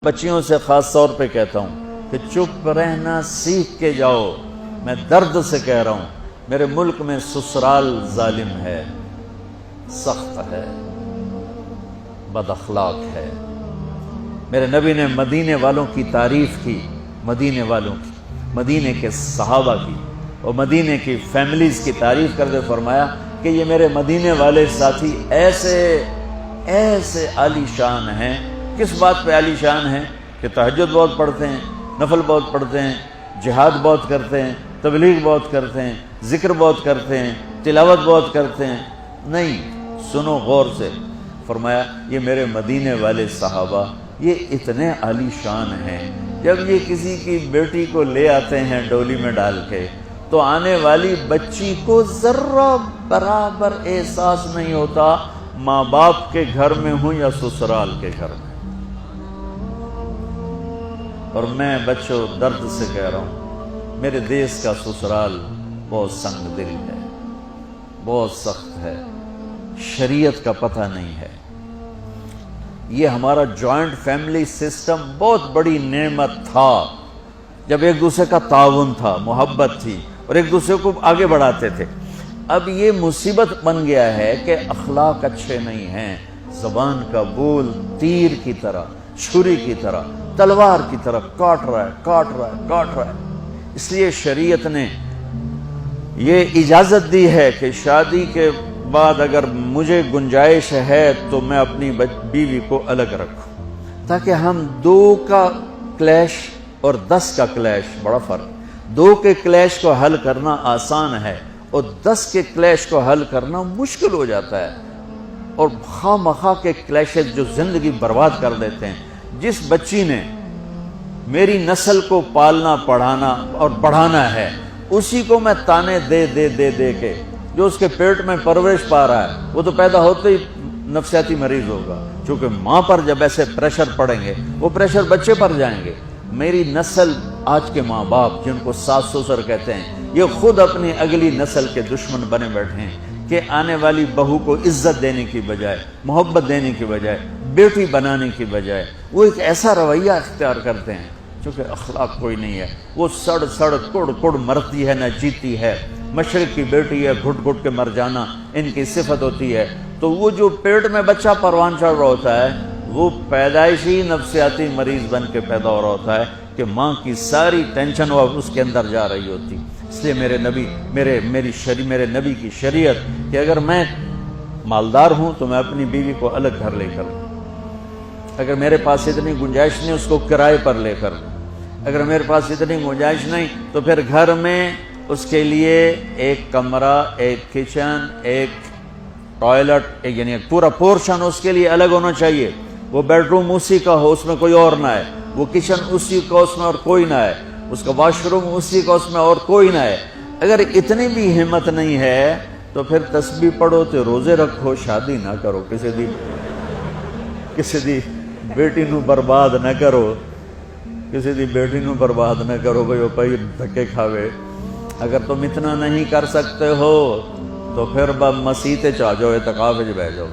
بچیوں سے خاص طور پہ کہتا ہوں کہ چپ رہنا سیکھ کے جاؤ. میں درد سے کہہ رہا ہوں، میرے ملک میں سسرال ظالم ہے، سخت ہے، بد اخلاق ہے. میرے نبی نے مدینے والوں کی تعریف کی، مدینے والوں کی، مدینے کے صحابہ کی اور مدینے کی فیملیز کی تعریف کرتے فرمایا کہ یہ میرے مدینے والے ساتھی ایسے عالی شان ہیں. کس بات پہ عالی شان ہیں؟ کہ تہجد بہت پڑھتے ہیں، نفل بہت پڑھتے ہیں، جہاد بہت کرتے ہیں، تبلیغ بہت کرتے ہیں، ذکر بہت کرتے ہیں، تلاوت بہت کرتے ہیں. نہیں، سنو غور سے. فرمایا یہ میرے مدینے والے صحابہ یہ اتنے عالی شان ہیں، جب یہ کسی کی بیٹی کو لے آتے ہیں ڈولی میں ڈال کے تو آنے والی بچی کو ذرہ برابر احساس نہیں ہوتا ماں باپ کے گھر میں ہوں یا سسرال کے گھر میں. اور میں بچوں درد سے کہہ رہا ہوں، میرے دیس کا سسرال بہت سنگ دل ہے، بہت سخت ہے، شریعت کا پتہ نہیں ہے. یہ ہمارا جوائنٹ فیملی سسٹم بہت بڑی نعمت تھا، جب ایک دوسرے کا تعاون تھا، محبت تھی اور ایک دوسرے کو آگے بڑھاتے تھے. اب یہ مصیبت بن گیا ہے کہ اخلاق اچھے نہیں ہیں، زبان کا بول تیر کی طرح، چھری کی طرح، تلوار کی طرح کاٹ رہا ہے. اس لیے شریعت نے یہ اجازت دی ہے کہ شادی کے بعد اگر مجھے گنجائش ہے تو میں اپنی بیوی کو الگ رکھوں، تاکہ ہم 2 کا کلیش اور 10 کا کلیش، بڑا فرق. 2 کے کلیش کو حل کرنا آسان ہے اور 10 کے کلیش کو حل کرنا مشکل ہو جاتا ہے. اور خواہ مخواہ کے کلیشز جو زندگی برباد کر دیتے ہیں. جس بچی نے میری نسل کو پالنا پڑھانا اور بڑھانا ہے، اسی کو میں تانے دے کے جو اس کے پیٹ میں پرورش پا رہا ہے وہ تو پیدا ہوتے ہی نفسیاتی مریض ہوگا. چونکہ ماں پر جب ایسے پریشر پڑیں گے وہ پریشر بچے پر جائیں گے. میری نسل، آج کے ماں باپ جن کو ساس سسر کہتے ہیں، یہ خود اپنی اگلی نسل کے دشمن بنے بیٹھے ہیں کہ آنے والی بہو کو عزت دینے کی بجائے، محبت دینے کی بجائے، بیٹی بنانے کی بجائے وہ ایک ایسا رویہ اختیار کرتے ہیں. چونکہ اخلاق کوئی نہیں ہے، وہ سڑ کڑ مرتی ہے، نہ جیتی ہے. مشرق کی بیٹی ہے، گھٹ گھٹ کے مر جانا ان کی صفت ہوتی ہے. تو وہ جو پیٹ میں بچہ پروان چڑھ رہا ہوتا ہے وہ پیدائشی نفسیاتی مریض بن کے پیدا ہو رہا ہوتا ہے کہ ماں کی ساری ٹینشن وہ اس کے اندر جا رہی ہوتی. اس لیے میرے نبی کی شریعت کہ اگر میں مالدار ہوں تو میں اپنی بیوی کو الگ گھر لے کر لوں. اگر میرے پاس اتنی گنجائش نہیں اس کو کرائے پر لے کر لوں. اگر میرے پاس اتنی گنجائش نہیں تو پھر گھر میں اس کے لیے ایک کمرہ، ایک کچن، ایک ٹوائلٹ، یعنی ایک پورا پورشن اس کے لیے الگ ہونا چاہیے. وہ بیڈ روم اسی کا ہو، اس میں کوئی اور نہ ہے. وہ کچن اسی کا، اس میں اور کوئی نہ ہے. اس کا واش روم اسی کا، اس میں اور کوئی نہ ہے. اگر اتنی بھی ہمت نہیں ہے تو پھر تسبیح پڑھو تے روزے رکھو، شادی نہ کرو. کسی دی بیٹی نو برباد نہ کرو، کسی دی بیٹی نو برباد نہ کرو بھائی وہ پائی دھکے کھاوے. اگر تم اتنا نہیں کر سکتے ہو تو پھر مسیح تے چاہ جاؤ، اعتکاف وچ بیٹھ جاؤ.